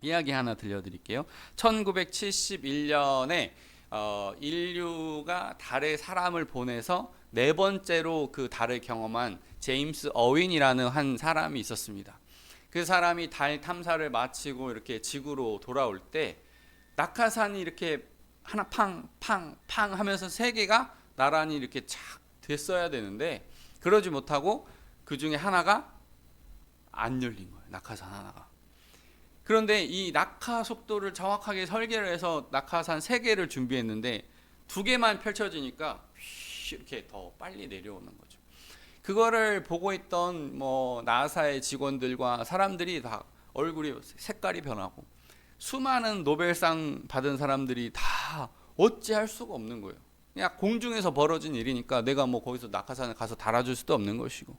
이야기 하나 들려드릴게요. 1971년에 인류가 달에 사람을 보내서 네 번째로 그 달을 경험한 제임스 어윈이라는 한 사람이 있었습니다. 그 사람이 달 탐사를 마치고 이렇게 지구로 돌아올 때 낙하산이 이렇게 하나 팡팡팡 하면서 세 개가 나란히 이렇게 착 됐어야 되는데 그러지 못하고 그 중에 하나가 안 열린 거예요. 낙하산 하나가. 그런데 이 낙하 속도를 정확하게 설계를 해서 낙하산 3개를 준비했는데 2개만 펼쳐지니까 이렇게 더 빨리 내려오는 거죠. 그거를 보고 있던 나사의 직원들과 사람들이 다 얼굴이 색깔이 변하고 수많은 노벨상 받은 사람들이 다 어찌할 수가 없는 거예요. 그냥 공중에서 벌어진 일이니까 내가 거기서 낙하산을 가서 달아줄 수도 없는 것이고.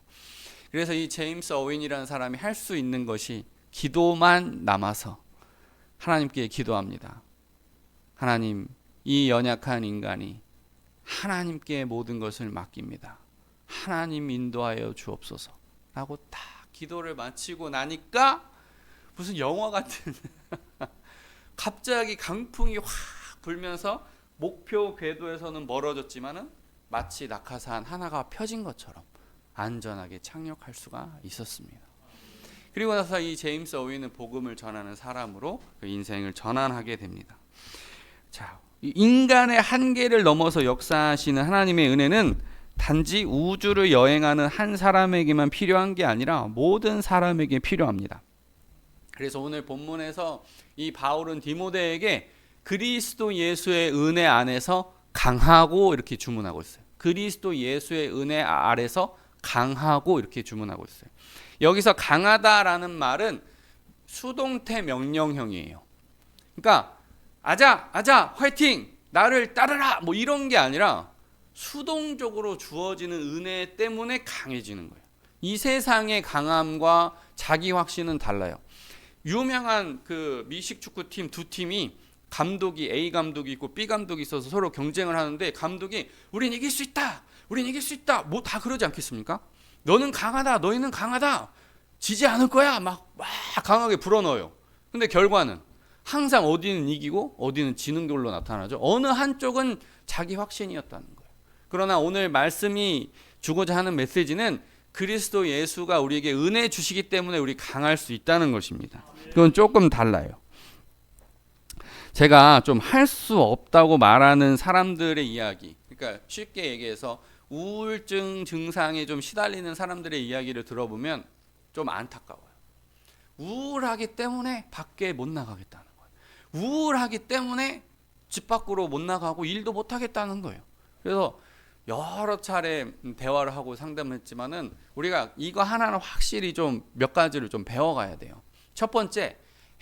그래서 이 제임스 어윈이라는 사람이 할 수 있는 것이 기도만 남아서 하나님께 기도합니다. 하나님, 이 연약한 인간이 하나님께 모든 것을 맡깁니다. 하나님 인도하여 주옵소서 라고 딱 기도를 마치고 나니까 무슨 영화 같은 갑자기 강풍이 확 불면서 목표 궤도에서는 멀어졌지만은 마치 낙하산 하나가 펴진 것처럼 안전하게 착륙할 수가 있었습니다. 그리고 나서 이 제임스 어윈은 복음을 전하는 사람으로 그 인생을 전환하게 됩니다. 자, 인간의 한계를 넘어서 역사하시는 하나님의 은혜는 단지 우주를 여행하는 한 사람에게만 필요한 게 아니라 모든 사람에게 필요합니다. 그래서 오늘 본문에서 이 바울은 디모데에게 그리스도 예수의 은혜 안에서 강하고 이렇게 주문하고 있어요. 그리스도 예수의 은혜 아래서 강하고 이렇게 주문하고 있어요. 여기서 강하다라는 말은 수동태 명령형이에요. 그러니까 아자 화이팅 나를 따르라 이런 게 아니라 수동적으로 주어지는 은혜 때문에 강해지는 거예요. 이 세상의 강함과 자기 확신은 달라요. 유명한 그 미식 축구팀 두 팀이 감독이 A 감독이 있고 B 감독이 있어서 서로 경쟁을 하는데 감독이 우린 이길 수 있다. 우린 이길 수 있다. 다 그러지 않겠습니까? 너는 강하다. 너희는 강하다. 지지 않을 거야. 막 강하게 불어넣어요. 근데 결과는 항상 어디는 이기고 어디는 지는 걸로 나타나죠. 어느 한쪽은 자기 확신이었다는 거예요. 그러나 오늘 말씀이 주고자 하는 메시지는 그리스도 예수가 우리에게 은혜 주시기 때문에 우리 강할 수 있다는 것입니다. 그건 조금 달라요. 제가 좀 할 수 없다고 말하는 사람들의 이야기, 그러니까 쉽게 얘기해서 우울증 증상에 좀 시달리는 사람들의 이야기를 들어보면 좀 안타까워요. 우울하기 때문에 밖에 못 나가겠다는 거예요. 우울하기 때문에 집 밖으로 못 나가고 일도 못 하겠다는 거예요. 그래서 여러 차례 대화를 하고 상담했지만은 우리가 이거 하나는 확실히 좀 몇 가지를 좀 배워가야 돼요. 첫 번째,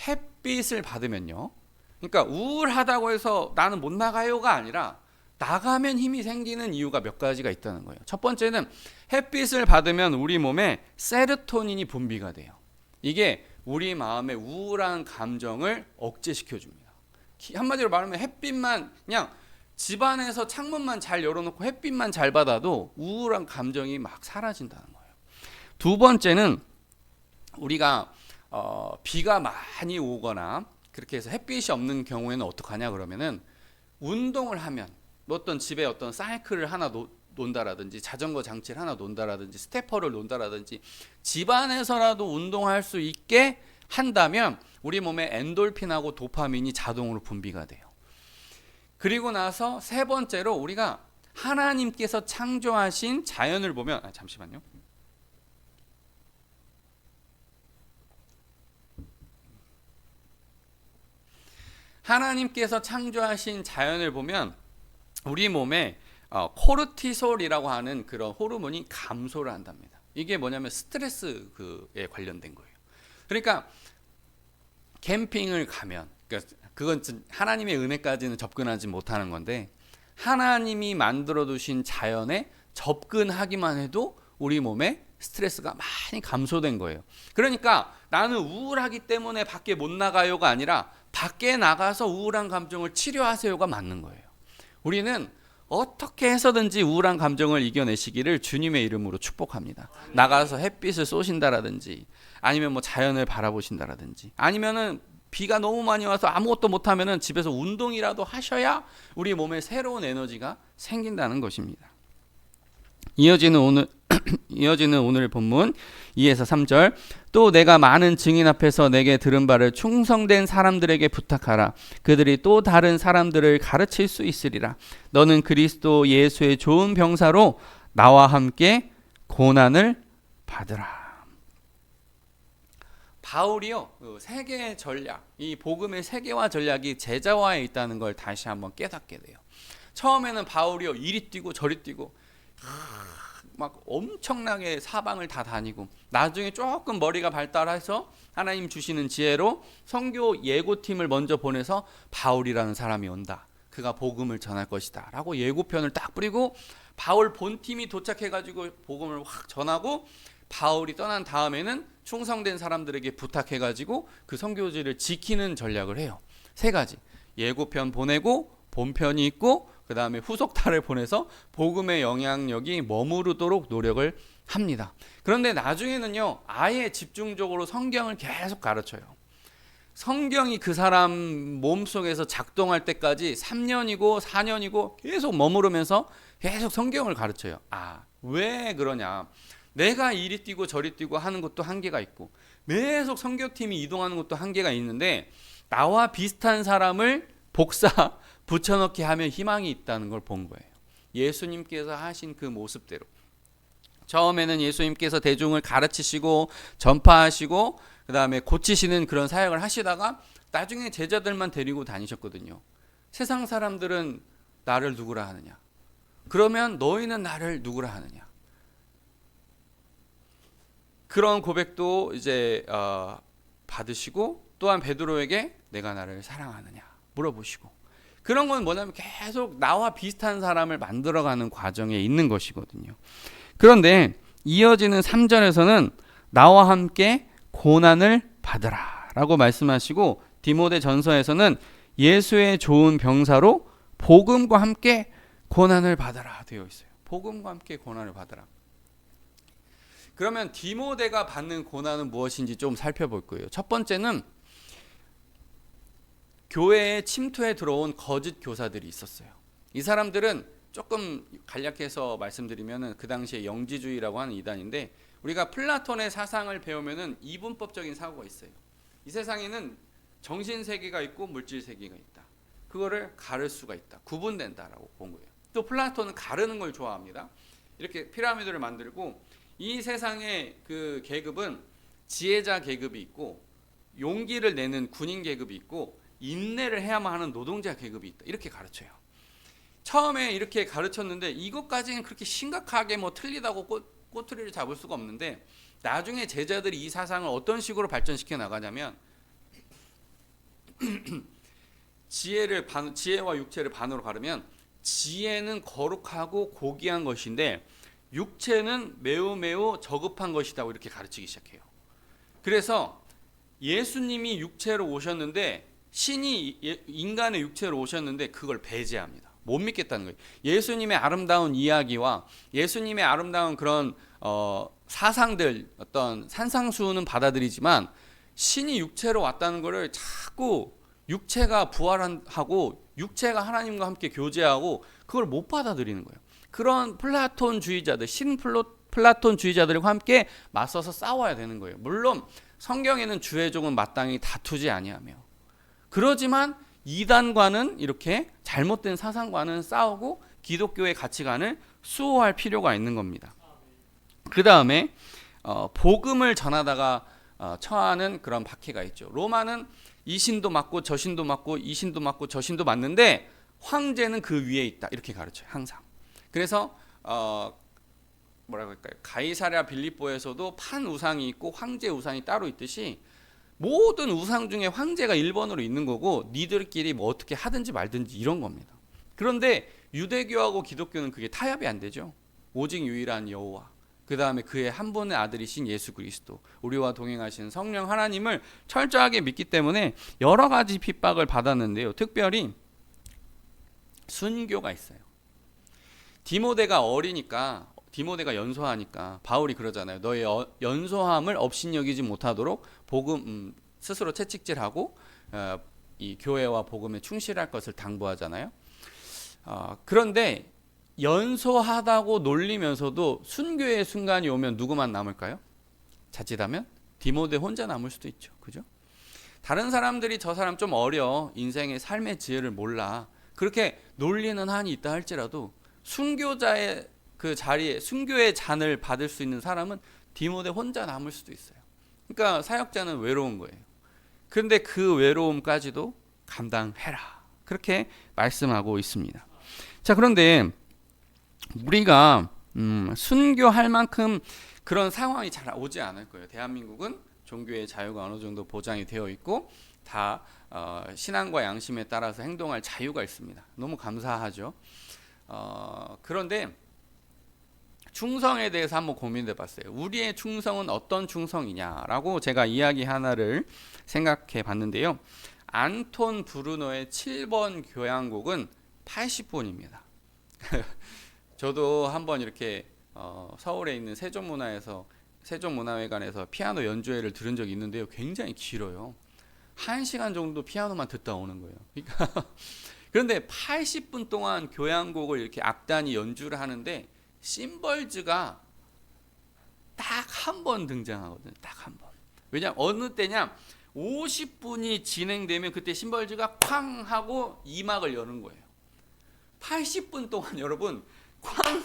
햇빛을 받으면요. 그러니까 우울하다고 해서 나는 못 나가요가 아니라 나가면 힘이 생기는 이유가 몇 가지가 있다는 거예요. 첫 번째는 햇빛을 받으면 우리 몸에 세로토닌이 분비가 돼요. 이게 우리 마음의 우울한 감정을 억제시켜 줍니다. 한마디로 말하면 햇빛만 그냥 집안에서 창문만 잘 열어놓고 햇빛만 잘 받아도 우울한 감정이 막 사라진다는 거예요. 두 번째는 우리가 비가 많이 오거나 그렇게 해서 햇빛이 없는 경우에는 어떡하냐 그러면은 운동을 하면 어떤 집에 어떤 사이클을 하나 논다라든지 자전거 장치를 하나 논다라든지 스태퍼를 논다라든지 집안에서라도 운동할 수 있게 한다면 우리 몸에 엔돌핀하고 도파민이 자동으로 분비가 돼요. 그리고 나서 세 번째로 우리가 하나님께서 창조하신 자연을 보면 잠시만요. 하나님께서 창조하신 자연을 보면 우리 몸에 코르티솔이라고 하는 그런 호르몬이 감소를 한답니다. 이게 뭐냐면 스트레스에 관련된 거예요. 그러니까 캠핑을 가면 그건 하나님의 은혜까지는 접근하지 못하는 건데 하나님이 만들어 두신 자연에 접근하기만 해도 우리 몸에 스트레스가 많이 감소된 거예요. 그러니까 나는 우울하기 때문에 밖에 못 나가요가 아니라 밖에 나가서 우울한 감정을 치료하세요가 맞는 거예요. 우리는 어떻게 해서든지 우울한 감정을 이겨내시기를 주님의 이름으로 축복합니다. 나가서 햇빛을 쏘신다라든지 아니면 자연을 바라보신다라든지 아니면은 비가 너무 많이 와서 아무것도 못하면은 집에서 운동이라도 하셔야 우리 몸에 새로운 에너지가 생긴다는 것입니다. 이어지는 오늘 본문 2에서 3절. 또 내가 많은 증인 앞에서 내게 들은 바를 충성된 사람들에게 부탁하라. 그들이 또 다른 사람들을 가르칠 수 있으리라. 너는 그리스도 예수의 좋은 병사로 나와 함께 고난을 받으라. 바울이요, 세계의 전략, 이 복음의 세계화 전략이 제자화에 있다는 걸 다시 한번 깨닫게 돼요. 처음에는 바울이요, 이리 뛰고 저리 뛰고 막 엄청나게 사방을 다 다니고, 나중에 조금 머리가 발달해서 하나님 주시는 지혜로 선교 예고팀을 먼저 보내서 바울이라는 사람이 온다, 그가 복음을 전할 것이다 라고 예고편을 딱 뿌리고, 바울 본팀이 도착해가지고 복음을 확 전하고, 바울이 떠난 다음에는 충성된 사람들에게 부탁해가지고 그 선교지를 지키는 전략을 해요. 세 가지. 예고편 보내고, 본편이 있고, 그 다음에 후속타를 보내서 복음의 영향력이 머무르도록 노력을 합니다. 그런데 나중에는요, 아예 집중적으로 성경을 계속 가르쳐요. 성경이 그 사람 몸속에서 작동할 때까지 3년이고 4년이고 계속 머무르면서 계속 성경을 가르쳐요. 왜 그러냐? 내가 이리 뛰고 저리 뛰고 하는 것도 한계가 있고, 계속 선교팀이 이동하는 것도 한계가 있는데, 나와 비슷한 사람을 복사 붙여넣기 하면 희망이 있다는 걸 본 거예요. 예수님께서 하신 그 모습대로. 처음에는 예수님께서 대중을 가르치시고 전파하시고 그 다음에 고치시는 그런 사역을 하시다가 나중에 제자들만 데리고 다니셨거든요. 세상 사람들은 나를 누구라 하느냐? 그러면 너희는 나를 누구라 하느냐? 그런 고백도 이제 받으시고, 또한 베드로에게 내가 나를 사랑하느냐 물어보시고, 그런 건 뭐냐면 계속 나와 비슷한 사람을 만들어가는 과정에 있는 것이거든요. 그런데 이어지는 3절에서는 나와 함께 고난을 받으라 라고 말씀하시고, 디모데 전서에서는 예수의 좋은 병사로 복음과 함께 고난을 받으라 되어 있어요. 복음과 함께 고난을 받으라. 그러면 디모데가 받는 고난은 무엇인지 좀 살펴볼 거예요. 첫 번째는 교회에 침투해 들어온 거짓 교사들이 있었어요. 이 사람들은 조금 간략해서 말씀드리면 그 당시에 영지주의라고 하는 이단인데, 우리가 플라톤의 사상을 배우면 이분법적인 사고가 있어요. 이 세상에는 정신세계가 있고 물질세계가 있다. 그거를 가를 수가 있다. 구분된다라고 본 거예요. 또 플라톤은 가르는 걸 좋아합니다. 이렇게 피라미드를 만들고, 이 세상의 그 계급은 지혜자 계급이 있고, 용기를 내는 군인 계급이 있고, 인내를 해야만 하는 노동자 계급이 있다. 이렇게 가르쳐요. 처음에 이렇게 가르쳤는데 이것까지는 그렇게 심각하게 틀리다고 꼬투리를 잡을 수가 없는데, 나중에 제자들이 이 사상을 어떤 식으로 발전시켜 나가냐면 지혜와 육체를 반으로 가르면, 지혜는 거룩하고 고귀한 것인데 육체는 매우 저급한 것이다 이렇게 가르치기 시작해요. 그래서 예수님이 육체로 오셨는데, 신이 인간의 육체로 오셨는데 그걸 배제합니다. 못 믿겠다는 거예요. 예수님의 아름다운 이야기와 예수님의 아름다운 그런 사상들, 어떤 산상수훈은 받아들이지만 신이 육체로 왔다는 것을 자꾸 육체가 부활하고 육체가 하나님과 함께 교제하고 그걸 못 받아들이는 거예요. 그런 플라톤주의자들, 플라톤주의자들과 함께 맞서서 싸워야 되는 거예요. 물론 성경에는 주의 종은 마땅히 다투지 아니하며, 그러지만 이단과는, 이렇게 잘못된 사상과는 싸우고 기독교의 가치관을 수호할 필요가 있는 겁니다. 그 다음에 복음을 전하다가 처하는 그런 박해가 있죠. 로마는 이 신도 맞고 저 신도 맞고 이 신도 맞고 저 신도 맞는데 황제는 그 위에 있다 이렇게 가르쳐요. 항상. 그래서 뭐라고 할까요? 가이사랴 빌립보에서도 판 우상이 있고 황제 우상이 따로 있듯이, 모든 우상 중에 황제가 1번으로 있는 거고 니들끼리 뭐 어떻게 하든지 말든지 이런 겁니다. 그런데 유대교하고 기독교는 그게 타협이 안 되죠. 오직 유일한 여호와, 그 다음에 그의 한 분의 아들이신 예수 그리스도, 우리와 동행하신 성령 하나님을 철저하게 믿기 때문에 여러 가지 핍박을 받았는데요. 특별히 순교가 있어요. 디모데가 어리니까, 디모데가 연소하니까 바울이 그러잖아요. 너의 연소함을 업신여기지 못하도록 복음 스스로 채찍질하고 이 교회와 복음에 충실할 것을 당부하잖아요. 그런데 연소하다고 놀리면서도 순교의 순간이 오면 누구만 남을까요? 자칫하면 디모데 혼자 남을 수도 있죠. 그죠? 다른 사람들이 저 사람 좀 어려, 인생의 삶의 지혜를 몰라, 그렇게 놀리는 한이 있다 할지라도 순교자의 그 자리에 순교의 잔을 받을 수 있는 사람은 디모데 혼자 남을 수도 있어요. 그러니까 사역자는 외로운 거예요. 그런데 그 외로움까지도 감당해라, 그렇게 말씀하고 있습니다. 자, 그런데 우리가 순교할 만큼 그런 상황이 잘 오지 않을 거예요. 대한민국은 종교의 자유가 어느 정도 보장이 되어 있고 다 신앙과 양심에 따라서 행동할 자유가 있습니다. 너무 감사하죠. 그런데 충성에 대해서 한번 고민해 봤어요. 우리의 충성은 어떤 충성이냐라고 제가 이야기 하나를 생각해 봤는데요. 안톤 브루노의 7번 교향곡은 80분입니다. 저도 한번 이렇게 서울에 있는 세종문화회관에서 피아노 연주회를 들은 적이 있는데요. 굉장히 길어요. 1시간 정도 피아노만 듣다 오는 거예요. 그러니까 그런데 80분 동안 교향곡을 이렇게 악단이 연주를 하는데 심벌즈가 딱 한 번 등장하거든요. 딱 한 번. 왜냐면 어느 때냐, 50분이 진행되면 그때 심벌즈가 쾅 하고 2막을 여는 거예요. 80분 동안 여러분 쾅.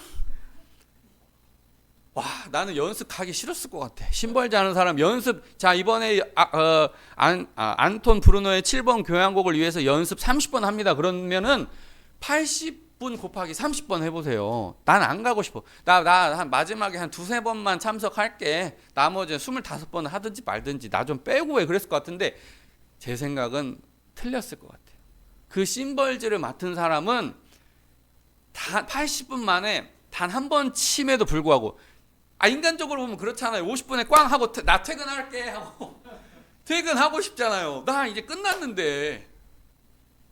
와, 나는 연습 가기 싫었을 것 같아. 심벌즈 하는 사람 연습, 자 이번에 안톤 브루노의 7번 교향곡을 위해서 연습 30번 합니다. 그러면은 80분 곱하기 30번 해보세요. 난 안 가고 싶어. 나 한 마지막에 한 2-3번만 참석할게. 나머지 25번 하든지 말든지 나 좀 빼고 해. 그랬을 것 같은데 제 생각은 틀렸을 것 같아요. 그 심벌즈를 맡은 사람은 다 80분 만에 단 한 번 침에도 불구하고, 인간적으로 보면 그렇잖아요. 50분에 꽝 하고 나 퇴근할게 하고 퇴근하고 싶잖아요. 나 이제 끝났는데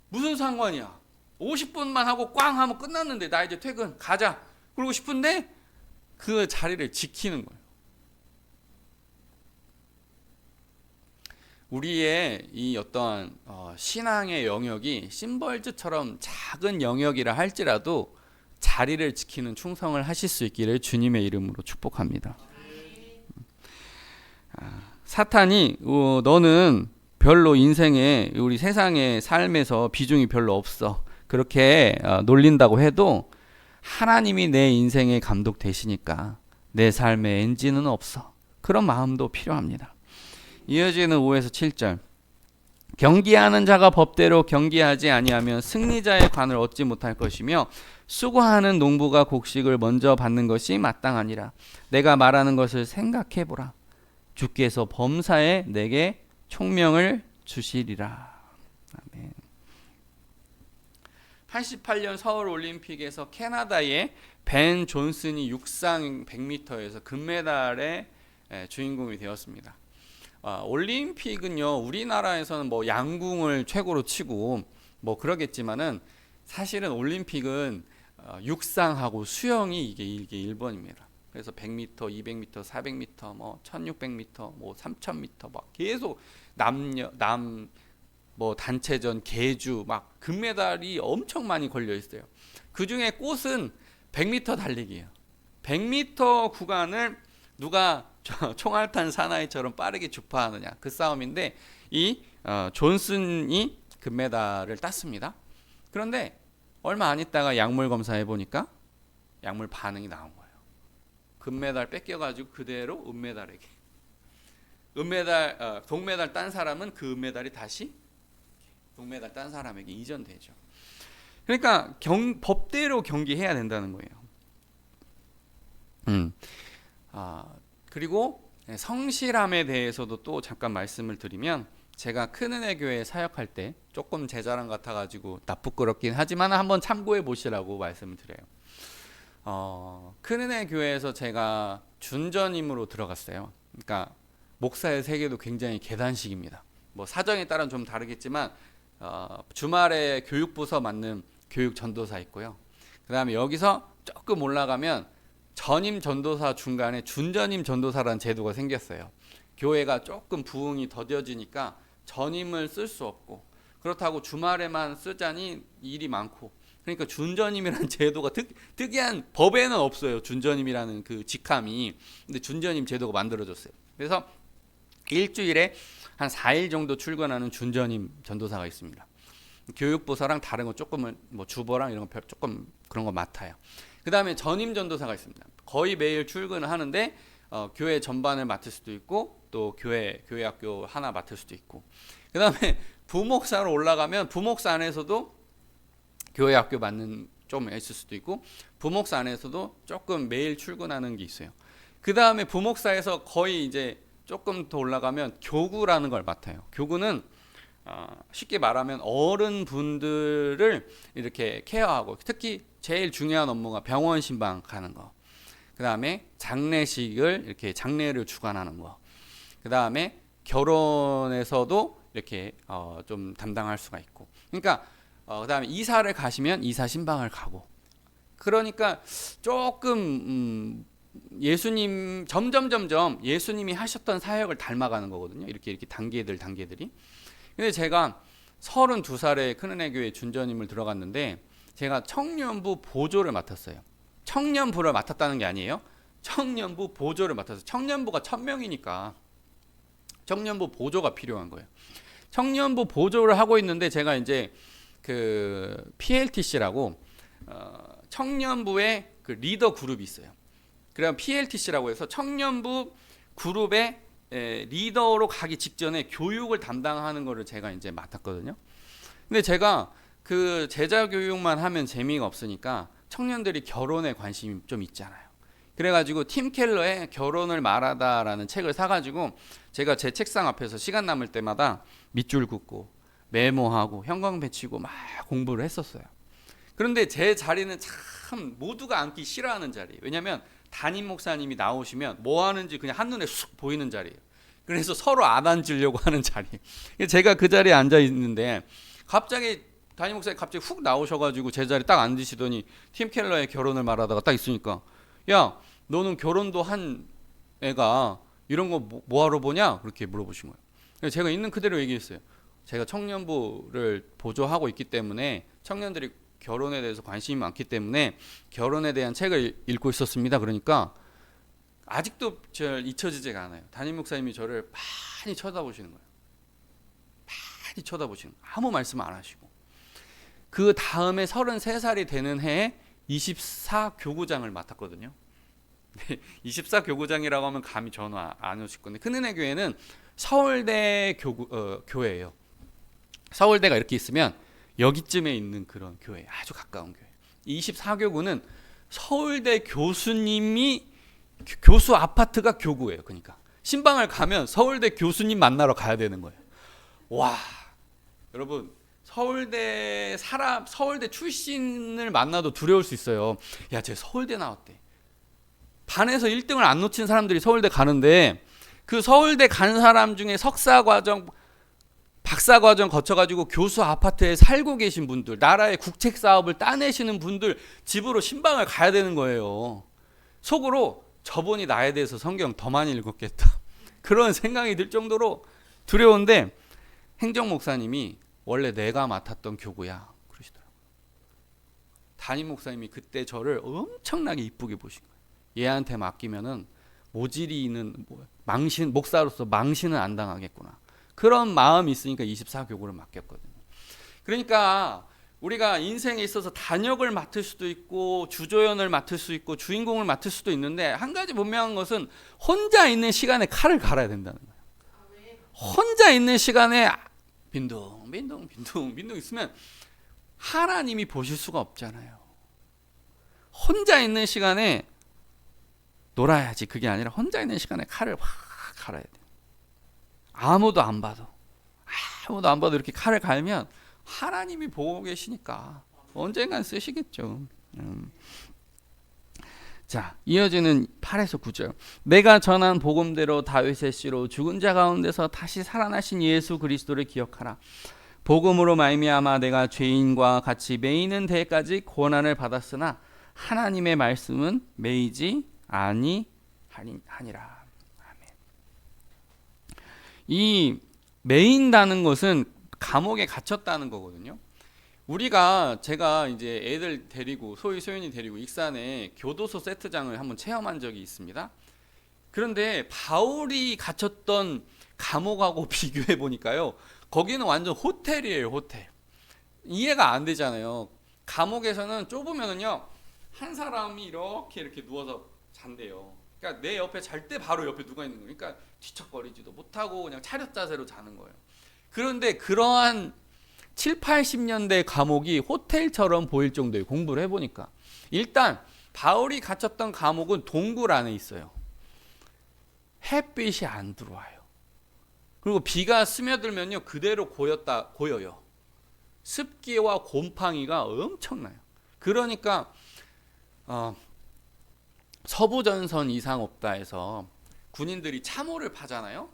무슨 상관이야. 50분만 하고 꽝 하면 끝났는데 나 이제 퇴근 가자 그러고 싶은데 그 자리를 지키는 거예요. 우리의 이 어떤 신앙의 영역이 심벌즈처럼 작은 영역이라 할지라도 자리를 지키는 충성을 하실 수 있기를 주님의 이름으로 축복합니다. 사탄이 너는 별로 인생에 우리 세상의 삶에서 비중이 별로 없어, 그렇게 놀린다고 해도 하나님이 내 인생의 감독 되시니까 내 삶에 엔진은 없어, 그런 마음도 필요합니다. 이어지는 5에서 7절. 경기하는 자가 법대로 경기하지 아니하면 승리자의 관을 얻지 못할 것이며 수고하는 농부가 곡식을 먼저 받는 것이 마땅하니라. 내가 말하는 것을 생각해 보라. 주께서 범사에 내게 총명을 주시리라. 아멘. 88년 서울 올림픽에서 캐나다의 벤 존슨이 육상 100m에서 금메달의 주인공이 되었습니다. 올림픽은요, 우리나라에서는 뭐 양궁을 최고로 치고 뭐 그러겠지만은 사실은 올림픽은 육상하고 수영이 이게 1번입니다. 그래서 100m, 200m, 400m, 뭐 1600m, 뭐 3000m 막 계속 뭐 단체전, 계주 막 금메달이 엄청 많이 걸려 있어요. 그 중에 꽃은 100m 달리기예요. 100m 구간을 누가 총알탄 사나이처럼 빠르게 주파하느냐, 그 싸움인데 이 존슨이 금메달을 땄습니다. 그런데 얼마 안 있다가 약물 검사해 보니까 약물 반응이 나온 거예요. 금메달 뺏겨가지고 그대로 동메달 딴 사람은 그 은메달이 다시 동메달 딴 사람에게 이전되죠. 그러니까 법대로 경기해야 된다는 거예요. 그리고 성실함에 대해서도 또 잠깐 말씀을 드리면, 제가 큰은혜 교회에 사역할 때 조금 제 자랑 같아가지고 나쁘끄럽긴 하지만 한번 참고해 보시라고 말씀을 드려요. 큰은혜 교회에서 제가 준전임으로 들어갔어요. 그러니까 목사의 세계도 굉장히 계단식입니다. 뭐 사정에 따라 좀 다르겠지만 주말에 교육부서 맡는 교육 전도사 있고요. 그 다음에 여기서 조금 올라가면 전임 전도사 중간에 준전임 전도사라는 제도가 생겼어요. 교회가 조금 부흥이 더뎌지니까 전임을 쓸 수 없고, 그렇다고 주말에만 쓰자니 일이 많고, 그러니까 준전임이라는 제도가 특이한, 법에는 없어요. 준전임이라는 그 직함이. 근데 준전임 제도가 만들어졌어요. 그래서 일주일에 한 4일 정도 출근하는 준전임 전도사가 있습니다. 교육부서랑 다른 거 조금은 뭐 주보랑 이런 거 조금 그런 거 맡아요. 그 다음에 전임 전도사가 있습니다. 거의 매일 출근을 하는데 교회 전반을 맡을 수도 있고, 또 교회 학교 하나 맡을 수도 있고, 그 다음에 부목사로 올라가면 부목사 안에서도 교회 학교 맡는 좀 있을 수도 있고, 부목사 안에서도 조금 매일 출근하는 게 있어요. 그 다음에 부목사에서 거의 이제 조금 더 올라가면 교구라는 걸 맡아요. 교구는 쉽게 말하면 어른분들을 이렇게 케어하고, 특히 제일 중요한 업무가 병원 신방 가는 거, 그 다음에 장례식을 이렇게 장례를 주관하는 거, 그 다음에 결혼에서도 이렇게 좀 담당할 수가 있고, 그러니까 그 다음에 이사를 가시면 이사 신방을 가고, 그러니까 조금 예수님 점점 예수님이 하셨던 사역을 닮아가는 거거든요. 이렇게 단계들이. 근데 제가 32살에 큰은혜 교회 준전임을 들어갔는데, 제가 청년부 보조를 맡았어요. 청년부를 맡았다는 게 아니에요. 청년부 보조를 맡았어요. 청년부가 1000명이니까 청년부 보조가 필요한 거예요. 청년부 보조를 하고 있는데, 제가 이제 그 PLTC라고 청년부의 그 리더 그룹이 있어요. 그럼 PLTC라고 해서 청년부 그룹의 리더로 가기 직전에 교육을 담당하는 거를 제가 이제 맡았거든요. 근데 제가 그 제자 교육만 하면 재미가 없으니까 청년들이 결혼에 관심이 좀 있잖아요. 그래가지고 팀 켈러의 결혼을 말하다라는 책을 사가지고 제가 제 책상 앞에서 시간 남을 때마다 밑줄 긋고 메모하고 형광 배치고 막 공부를 했었어요. 그런데 제 자리는 참 모두가 앉기 싫어하는 자리예요. 왜냐하면 담임 목사님이 나오시면 뭐 하는지 그냥 한눈에 쑥 보이는 자리예요. 그래서 서로 안 앉으려고 하는 자리예요. 제가 그 자리에 앉아 있는데 갑자기 담임 목사님 갑자기 훅 나오셔가지고 제 자리 딱 앉으시더니 팀 켈러의 결혼을 말하다가 딱 있으니까, 야, 너는 결혼도 한 애가 이런 거 뭐하러 보냐? 그렇게 물어보신 거예요. 그래서 제가 있는 그대로 얘기했어요. 제가 청년부를 보조하고 있기 때문에 청년들이 결혼에 대해서 관심이 많기 때문에 결혼에 대한 책을 읽고 있었습니다. 그러니까 아직도 저를 잊혀지지가 않아요. 담임 목사님이 저를 많이 쳐다보시는 거예요. 많이 쳐다보시는 거예요. 아무 말씀 안 하시고. 그 다음에 33살이 되는 해에 24교구장을 맡았거든요. 24교구장이라고 하면 감히 전화 안 오실 건데, 큰은혜 교회는 서울대 교회예요. 서울대가 이렇게 있으면 여기쯤에 있는 그런 교회, 아주 가까운 교회. 24교구는 서울대 교수님이, 교수 아파트가 교구예요. 그러니까 신방을 가면 서울대 교수님 만나러 가야 되는 거예요. 와, 여러분, 서울대 출신을 만나도 두려울 수 있어요. 야, 쟤 서울대 나왔대. 반에서 1등을 안 놓친 사람들이 서울대 가는데, 그 서울대 간 사람 중에 석사과정, 박사과정 거쳐가지고 교수 아파트에 살고 계신 분들, 나라의 국책 사업을 따내시는 분들 집으로 신방을 가야 되는 거예요. 속으로 저분이 나에 대해서 성경 더 많이 읽었겠다, 그런 생각이 들 정도로 두려운데, 행정 목사님이 원래 내가 맡았던 교구야 그러시더라고요. 담임 목사님이 그때 저를 엄청나게 이쁘게 보신 거예요. 얘한테 맡기면은 모질이는 망신, 목사로서 망신은 안 당하겠구나, 그런 마음이 있으니까 24교구를 맡겼거든요. 그러니까 우리가 인생에 있어서 단역을 맡을 수도 있고 주조연을 맡을 수 있고 주인공을 맡을 수도 있는데, 한 가지 분명한 것은 혼자 있는 시간에 칼을 갈아야 된다는 거예요. 혼자 있는 시간에 빈둥 있으면 하나님이 보실 수가 없잖아요. 혼자 있는 시간에 놀아야지, 그게 아니라 혼자 있는 시간에 칼을 확 갈아야 돼요. 아무도 안 봐도 이렇게 칼을 갈면 하나님이 보고 계시니까 언젠간 쓰시겠죠. 자, 이어지는 8에서 9절. 내가 전한 복음대로 다윗의 씨로 죽은 자 가운데서 다시 살아나신 예수 그리스도를 기억하라. 복음으로 말미암아 내가 죄인과 같이 매이는 데까지 고난을 받았으나 하나님의 말씀은 매이지 아니하니라. 아멘. 이 매인다는 것은 감옥에 갇혔다는 거거든요. 제가 이제 애들 데리고 소윤이 데리고 익산에 교도소 세트장을 한번 체험한 적이 있습니다. 그런데 바울이 갇혔던 감옥하고 비교해 보니까요, 거기는 완전 호텔이에요, 호텔. 이해가 안 되잖아요. 감옥에서는 좁으면은요, 한 사람이 이렇게 누워서 잔대요. 그러니까 내 옆에 잘 때 바로 옆에 누가 있는 거예요. 그러니까 뒤척거리지도 못하고 그냥 차렷 자세로 자는 거예요. 그런데 그러한 7, 80년대 감옥이 호텔처럼 보일 정도의 공부를 해보니까, 일단 바울이 갇혔던 감옥은 동굴 안에 있어요. 햇빛이 안 들어와요. 그리고 비가 스며들면요, 그대로 고여요. 습기와 곰팡이가 엄청나요. 그러니까 서부전선 이상 없다 해서 군인들이 참호를 파잖아요.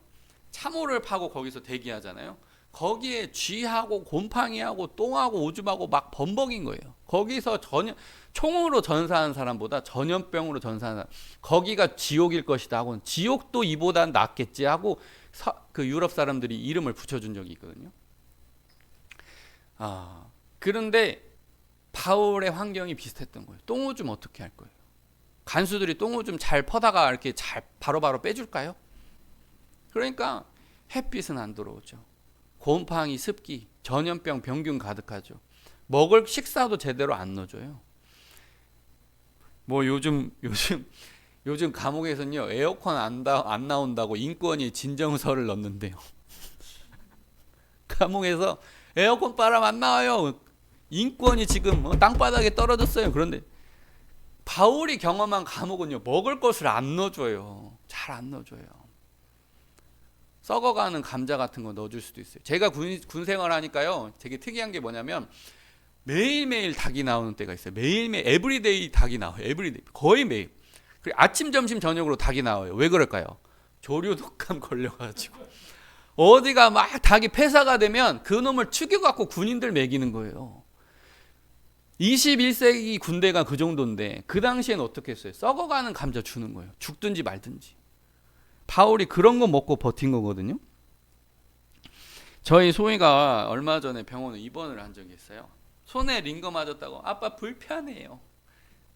참호를 파고 거기서 대기하잖아요. 거기에 쥐하고 곰팡이하고 똥하고 오줌하고 막 범벅인 거예요. 거기서 총으로 전사한 사람보다 전염병으로 전사한 사람, 거기가 지옥일 것이다 하고, 지옥도 이보다 낫겠지 하고 그 유럽 사람들이 이름을 붙여준 적이 있거든요. 그런데 바울의 환경이 비슷했던 거예요. 똥오줌 어떻게 할 거예요? 간수들이 똥오줌 잘 퍼다가 이렇게 잘 바로바로 빼줄까요? 그러니까 햇빛은 안 들어오죠. 곰팡이, 습기, 전염병, 병균 가득하죠. 먹을 식사도 제대로 안 넣어줘요. 뭐 요즘 감옥에서는요, 에어컨 안 나온다고 인권위 진정서를 넣는데요. 감옥에서 에어컨 바람 안 나와요. 인권이 지금 땅바닥에 떨어졌어요. 그런데 바울이 경험한 감옥은요, 먹을 것을 안 넣어줘요. 잘 안 넣어줘요. 썩어가는 감자 같은 거 넣어줄 수도 있어요. 제가 군 생활하니까요, 되게 특이한 게 뭐냐면 매일매일 닭이 나오는 때가 있어요. 매일매일 에브리데이 닭이 나와요. 에브리데이 거의 매일. 그리고 아침, 점심, 저녁으로 닭이 나와요. 왜 그럴까요? 조류 독감 걸려가지고 어디가 막 닭이 폐사가 되면 그 놈을 죽여갖고 군인들 먹이는 거예요. 21세기 군대가 그 정도인데 그 당시엔 어떻게 했어요? 썩어가는 감자 주는 거예요. 죽든지 말든지. 바울이 그런 거 먹고 버틴 거거든요. 저희 소희가 얼마 전에 병원에 입원을 한 적이 있어요. 손에 링거 맞았다고, 아빠 불편해요.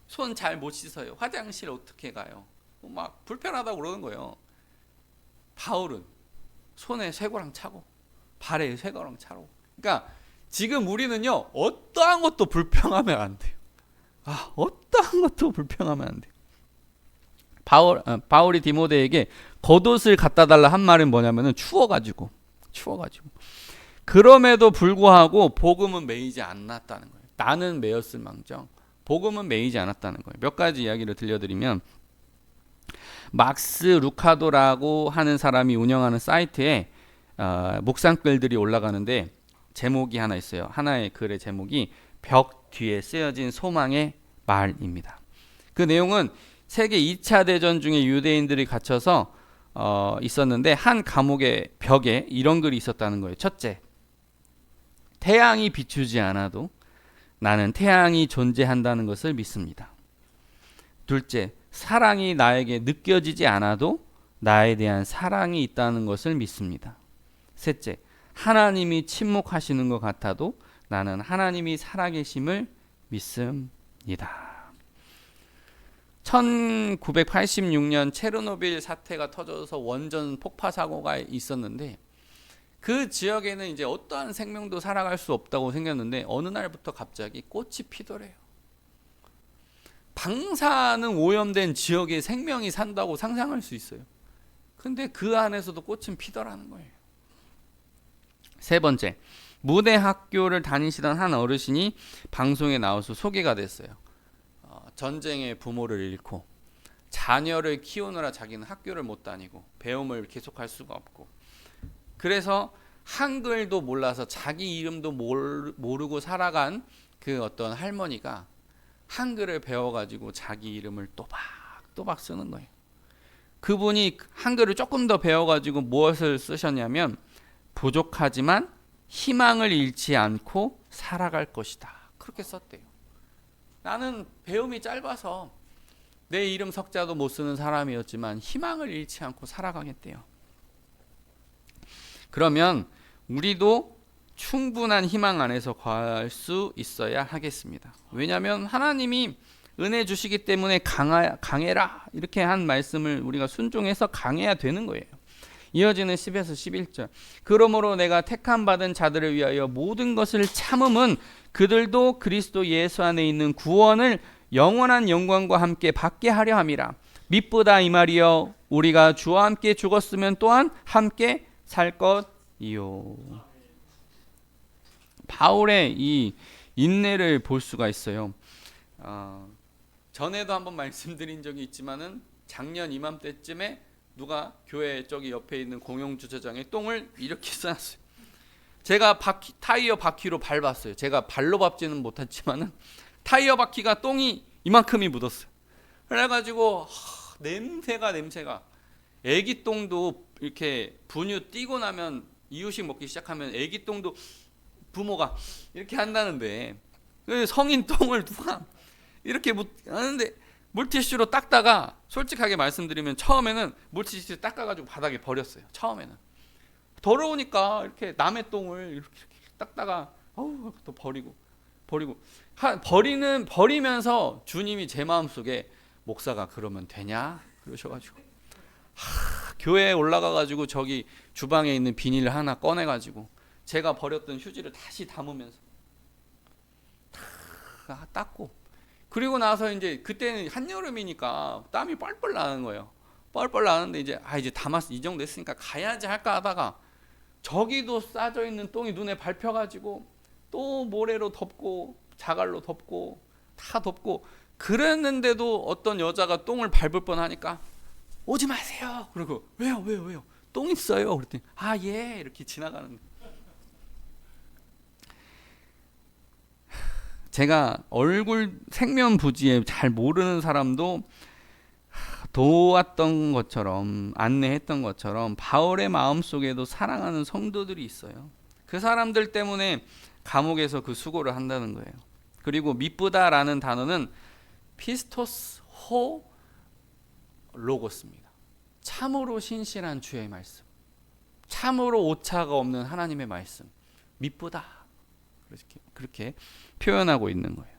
손 잘 못 씻어요. 화장실 어떻게 가요? 막 불편하다고 그러는 거예요. 바울은 손에 쇠고랑 차고 발에 쇠고랑 차고. 그러니까 지금 우리는요, 어떠한 것도 불평하면 안 돼요. 어떠한 것도 불평하면 안 돼요. 바울이 디모데에게 겉옷을 갖다 달라 한 말은 뭐냐면은 추워가지고. 그럼에도 불구하고 복음은 매이지 않았다는 거예요. 나는 매였을 망정 복음은 매이지 않았다는 거예요. 몇 가지 이야기를 들려드리면, 막스 루카도라고 하는 사람이 운영하는 사이트에 묵상글들이 올라가는데 제목이 하나 있어요. 하나의 글의 제목이 벽 뒤에 쓰여진 소망의 말입니다. 그 내용은 세계 2차 대전 중에 유대인들이 갇혀서 있었는데 한 감옥의 벽에 이런 글이 있었다는 거예요. 첫째, 태양이 비추지 않아도 나는 태양이 존재한다는 것을 믿습니다. 둘째, 사랑이 나에게 느껴지지 않아도 나에 대한 사랑이 있다는 것을 믿습니다. 셋째, 하나님이 침묵하시는 것 같아도 나는 하나님이 살아계심을 믿습니다. 1986년 체르노빌 사태가 터져서 원전 폭파 사고가 있었는데, 그 지역에는 이제 어떠한 생명도 살아갈 수 없다고 생겼는데 어느 날부터 갑자기 꽃이 피더래요. 방사능 오염된 지역에 생명이 산다고 상상할 수 있어요. 근데 그 안에서도 꽃은 피더라는 거예요. 세 번째, 무대 학교를 다니시던 한 어르신이 방송에 나와서 소개가 됐어요. 전쟁에 부모를 잃고 자녀를 키우느라 자기는 학교를 못 다니고 배움을 계속할 수가 없고, 그래서 한글도 몰라서 자기 이름도 모르고 살아간 그 어떤 할머니가 한글을 배워가지고 자기 이름을 또박또박 쓰는 거예요. 그분이 한글을 조금 더 배워가지고 무엇을 쓰셨냐면, 부족하지만 희망을 잃지 않고 살아갈 것이다, 그렇게 썼대요. 나는 배움이 짧아서 내 이름 석자도 못 쓰는 사람이었지만 희망을 잃지 않고 살아가겠대요. 그러면 우리도 충분한 희망 안에서 거할 수 있어야 하겠습니다. 왜냐하면 하나님이 은혜 주시기 때문에 강해라 이렇게 한 말씀을 우리가 순종해서 강해야 되는 거예요. 이어지는 10에서 11절. 그러므로 내가 택함 받은 자들을 위하여 모든 것을 참음은 그들도 그리스도 예수 안에 있는 구원을 영원한 영광과 함께 받게 하려 함이라. 미쁘다 이 말이여 우리가 주와 함께 죽었으면 또한 함께 살 것이요. 바울의 이 인내를 볼 수가 있어요. 전에도 한번 말씀드린 적이 있지만은 작년 이맘때쯤에 누가 교회 저기 옆에 있는 공용 주차장에 똥을 이렇게 써놨어요. 제가 타이어 바퀴로 밟았어요. 제가 발로 밟지는 못했지만은 타이어 바퀴가 똥이 이만큼이 묻었어요. 그래가지고 냄새가 애기 똥도 이렇게 분유 띄고 나면 이유식 먹기 시작하면 애기 똥도 부모가 이렇게 한다는데 성인 똥을 누가 이렇게 하는데 물티슈로 닦다가 솔직하게 말씀드리면 처음에는 물티슈 닦아가지고 바닥에 버렸어요. 처음에는 더러우니까 이렇게 남의 똥을 이렇게 닦다가 또 버리면서 주님이 제 마음속에 목사가 그러면 되냐 그러셔가지고 교회에 올라가가지고 저기 주방에 있는 비닐을 하나 꺼내가지고 제가 버렸던 휴지를 다시 담으면서 닦고 그리고 나서 이제 그때는 한여름이니까 땀이 뻘뻘 나는 거예요. 뻘뻘 나는데 이제 담았어 이 정도 했으니까 가야지 할까 하다가 저기도 싸져 있는 똥이 눈에 밟혀가지고 또 모래로 덮고 자갈로 덮고 다 덮고 그랬는데도 어떤 여자가 똥을 밟을 뻔하니까 오지 마세요. 그리고 왜요? 똥 있어요. 그랬더니 예 이렇게 지나가는데 제가 얼굴 생면부지에 잘 모르는 사람도 도왔던 것처럼 안내했던 것처럼 바울의 마음속에도 사랑하는 성도들이 있어요. 그 사람들 때문에 감옥에서 그 수고를 한다는 거예요. 그리고 미쁘다라는 단어는 피스토스 호 로고스입니다. 참으로 신실한 주의 말씀, 참으로 오차가 없는 하나님의 말씀, 미쁘다 그렇게 표현하고 있는 거예요.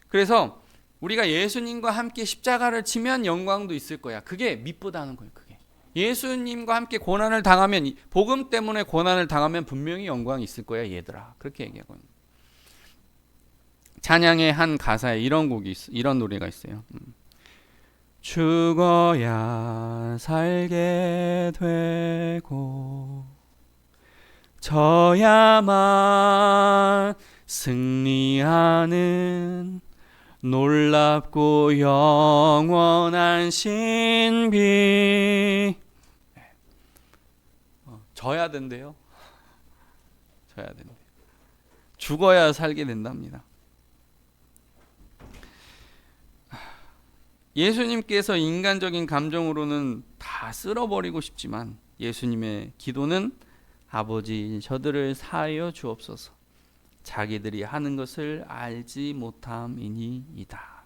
그래서 우리가 예수님과 함께 십자가를 치면 영광도 있을 거야. 그게 미쁘다는 거예요. 그게 예수님과 함께 고난을 당하면 복음 때문에 고난을 당하면 분명히 영광이 있을 거야 얘들아. 그렇게 얘기하고 있는 거예요. 찬양의 한 가사에 이런 노래가 있어요. 죽어야 살게 되고 져야만 승리하는 놀랍고 영원한 신비. 져야 된대요. 죽어야 살게 된답니다. 예수님께서 인간적인 감정으로는 다 쓸어버리고 싶지만 예수님의 기도는 아버지 저들을 사하여 주옵소서 자기들이 하는 것을 알지 못함이니이다.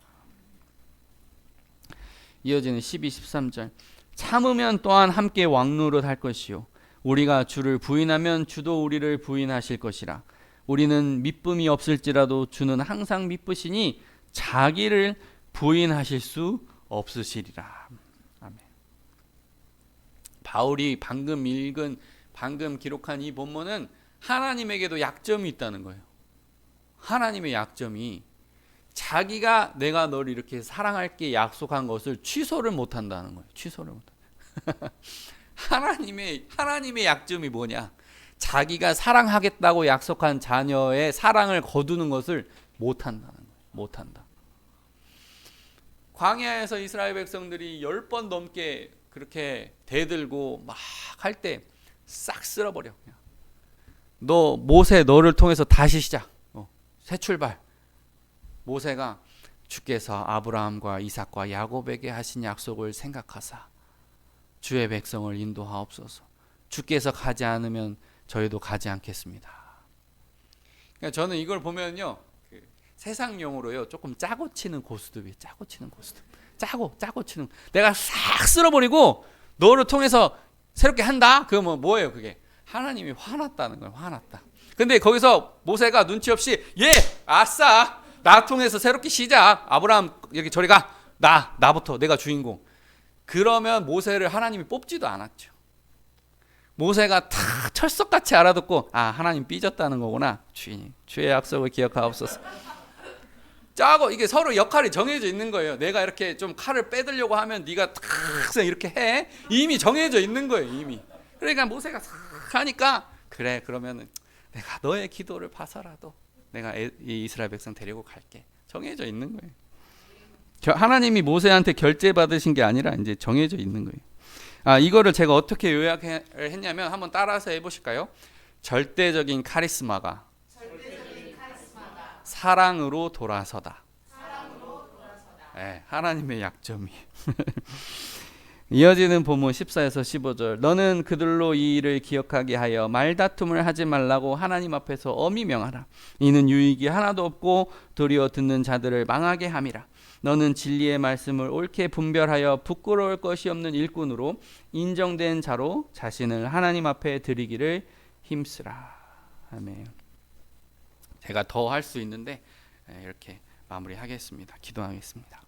이어지는 12, 13절. 참으면 또한 함께 왕노릇 할 것이요 우리가 주를 부인하면 주도 우리를 부인하실 것이라. 우리는 미쁨이 없을지라도 주는 항상 미쁘시니 자기를 부인하실 수 없으시리라. 아멘. 바울이 방금 기록한 이 본문은 하나님에게도 약점이 있다는 거예요. 하나님의 약점이 자기가 내가 너를 이렇게 사랑할게 약속한 것을 취소를 못한다는 거예요. 취소를 못한다. 하나님의 약점이 뭐냐? 자기가 사랑하겠다고 약속한 자녀의 사랑을 거두는 것을 못한다는 거예요. 못한다. 광야에서 이스라엘 백성들이 10번 넘게 그렇게 대들고 막 할 때 싹 쓸어버려. 너 모세 너를 통해서 다시 시작. 새 출발. 모세가 주께서 아브라함과 이삭과 야곱에게 하신 약속을 생각하사 주의 백성을 인도하옵소서. 주께서 가지 않으면 저희도 가지 않겠습니다. 그러니까 저는 이걸 보면요, 세상 용어로요 조금 짜고 치는 고스톱이 짜고 치는. 내가 싹 쓸어버리고 너를 통해서 새롭게 한다. 그거 뭐예요? 그게 하나님이 화났다는 거예요. 화났다. 근데 거기서 모세가 눈치 없이 예, 아싸, 나 통해서 새롭게 시작. 아브라함 여기 저리 가. 나부터 내가 주인공. 그러면 모세를 하나님이 뽑지도 않았죠. 모세가 다 철석같이 알아듣고 하나님 삐졌다는 거구나. 주의 약속을 기억하옵소서. 짜고 이게 서로 역할이 정해져 있는 거예요. 내가 이렇게 좀 칼을 빼들려고 하면 네가 탁 이렇게 해. 이미 정해져 있는 거예요. 이미. 그러니까 모세가 싹 하니까 그래 그러면은 내가 너의 기도를 봐서라도 내가 이 이스라엘 백성 데리고 갈게. 정해져 있는 거예요. 하나님이 모세한테 결제 받으신 게 아니라 이제 정해져 있는 거예요. 이거를 제가 어떻게 요약을 했냐면 한번 따라서 해보실까요? 절대적인 카리스마가 사랑으로 돌아서다. 네, 하나님의 약점이. 이어지는 본문 14에서 15절. 너는 그들로 이 일을 기억하게 하여 말다툼을 하지 말라고 하나님 앞에서 엄히 명하라. 이는 유익이 하나도 없고 도리어 듣는 자들을 망하게 함이라. 너는 진리의 말씀을 옳게 분별하여 부끄러울 것이 없는 일꾼으로 인정된 자로 자신을 하나님 앞에 드리기를 힘쓰라. 아멘. 제가 더 할 수 있는데 이렇게 마무리하겠습니다. 기도하겠습니다.